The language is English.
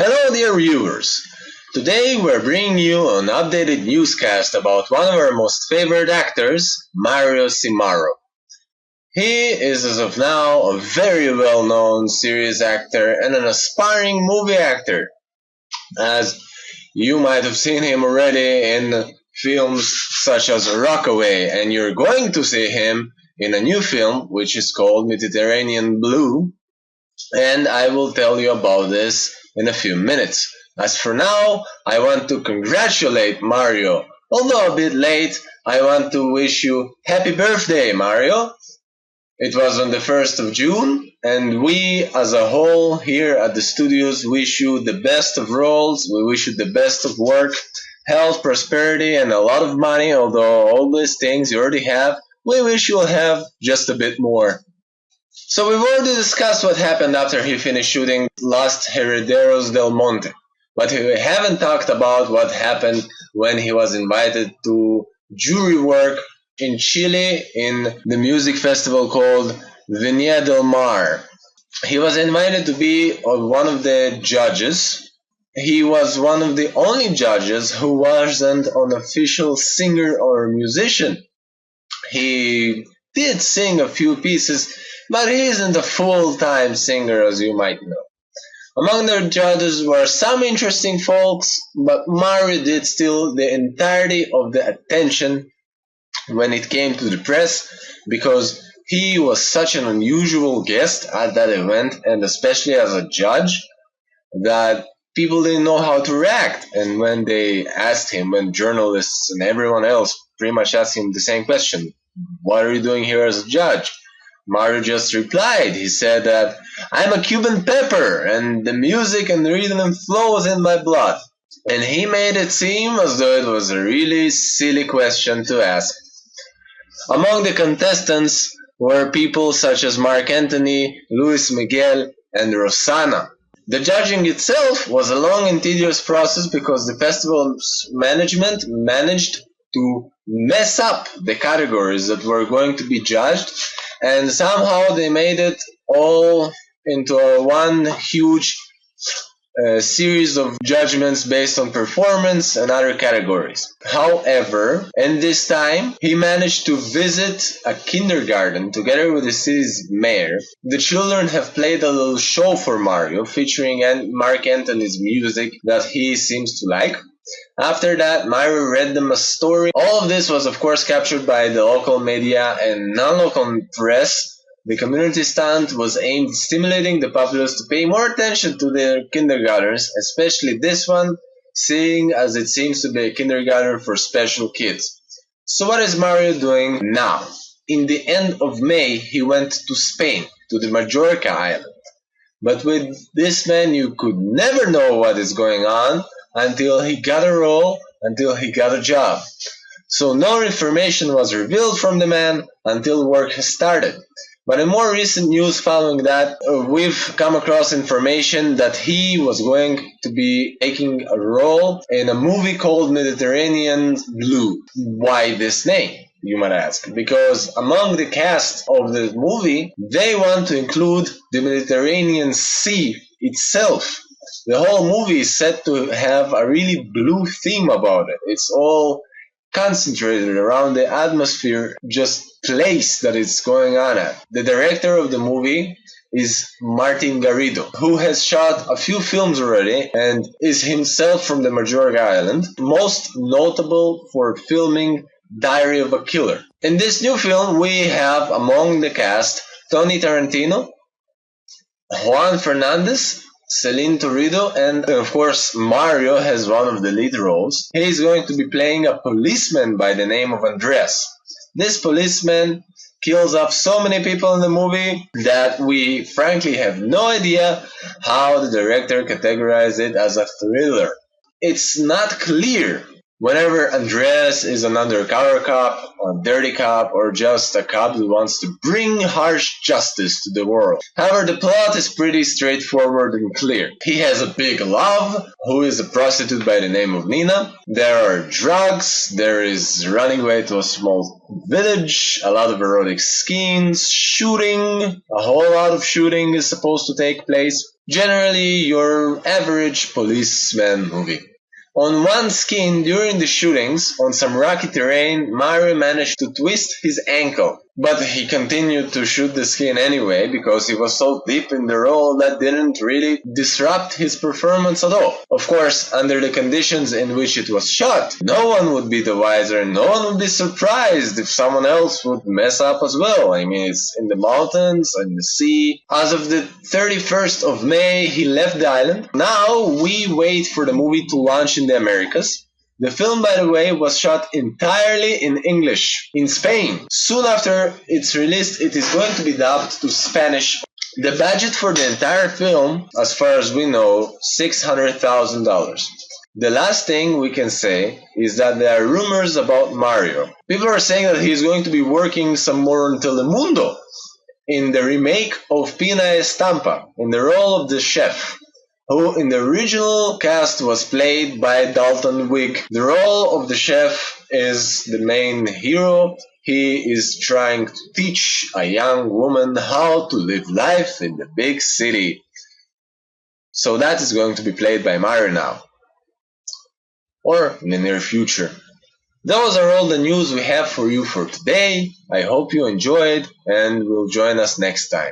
Hello dear viewers! Today we're bringing you an updated newscast about one of our most favorite actors, Mario Cimarro. He is as of now a very well-known series actor and an aspiring movie actor, as you might have seen him already in films such as Rockaway, and you're going to see him in a new film which is called Mediterranean Blue, and I will tell you about this in a few minutes. As for now, I want to congratulate Mario. Although a bit late, I want to wish you happy birthday, Mario. It was on the 1st of June, and we as a whole here at the studios wish you the best of roles, we wish you the best of work, health, prosperity, and a lot of money, although all these things you already have, we wish you'll have just a bit more. So we've already discussed what happened after he finished shooting Los Herederos del Monte, but we haven't talked about what happened when he was invited to jury work in Chile in the music festival called Viña del Mar. He was invited to be one of the judges. He was one of the only judges who wasn't an official singer or musician. He did sing a few pieces, but he isn't a full-time singer, as you might know. Among the judges were some interesting folks, but Mario did steal the entirety of the attention when it came to the press, because he was such an unusual guest at that event, and especially as a judge, that people didn't know how to react. And when they asked him, when journalists and everyone else pretty much asked him the same question, what are you doing here as a judge? Mario just replied. He said that I'm a Cuban pepper and the music and the rhythm flows in my blood. And he made it seem as though it was a really silly question to ask. Among the contestants were people such as Mark Anthony, Luis Miguel, and Rosanna. The judging itself was a long and tedious process because the festival's management managed to mess up the categories that were going to be judged, and somehow they made it all into one huge series of judgments based on performance and other categories. However, in this time, he managed to visit a kindergarten together with the city's mayor. The children have played a little show for Mario featuring Mark Anthony's music that he seems to like. After that, Mario read them a story. All of this was of course captured by the local media and non-local press. The community stunt was aimed at stimulating the populace to pay more attention to their kindergartens, especially this one, seeing as it seems to be a kindergarten for special kids. So what is Mario doing now? In the end of May, he went to Spain, to the Majorca island. But with this man, you could never know what is going on until he got a role, until he got a job. So no information was revealed from the man until work has started. But in more recent news following that, we've come across information that he was going to be taking a role in a movie called Mediterranean Blue. Why this name, you might ask? Because among the cast of the movie, they want to include the Mediterranean Sea itself. The whole movie is set to have a really blue theme about it. It's all concentrated around the atmosphere, just place that it's going on at. The director of the movie is Martin Garrido, who has shot a few films already and is himself from the Majorca Island, most notable for filming Diary of a Killer. In this new film, we have among the cast Tony Tarantino, Juan Fernandez, Celine Torrido, and of course Mario has one of the lead roles. He is going to be playing a policeman by the name of Andres. This policeman kills off so many people in the movie that we frankly have no idea how the director categorized it as a thriller. It's not clear Whenever Andreas is an undercover cop, a dirty cop, or just a cop who wants to bring harsh justice to the world. However, the plot is pretty straightforward and clear. He has a big love, who is a prostitute by the name of Nina. There are drugs, there is running away to a small village, a lot of erotic scenes, shooting, a whole lot of shooting is supposed to take place. Generally, your average policeman movie. On one skin during the shootings, on some rocky terrain, Mario managed to twist his ankle. But he continued to shoot the skin anyway because he was so deep in the role that didn't really disrupt his performance at all. Of course, under the conditions in which it was shot, no one would be the wiser and no one would be surprised if someone else would mess up as well. I mean, it's in the mountains, in the sea. As of the 31st of May, he left the island. Now we wait for the movie to launch in the Americas. The film, by the way, was shot entirely in English in Spain. Soon after its release, it is going to be dubbed to Spanish. The budget for the entire film, as far as we know, $600,000. The last thing we can say is that there are rumors about Mario. People are saying that he's going to be working some more on Telemundo in the remake of Pina Estampa, in the role of the chef, who in the original cast was played by Dalton Wig. The role of the chef is the main hero. He is trying to teach a young woman how to live life in the big city. So that is going to be played by Mario now, or in the near future. Those are all the news we have for you for today. I hope you enjoyed and will join us next time.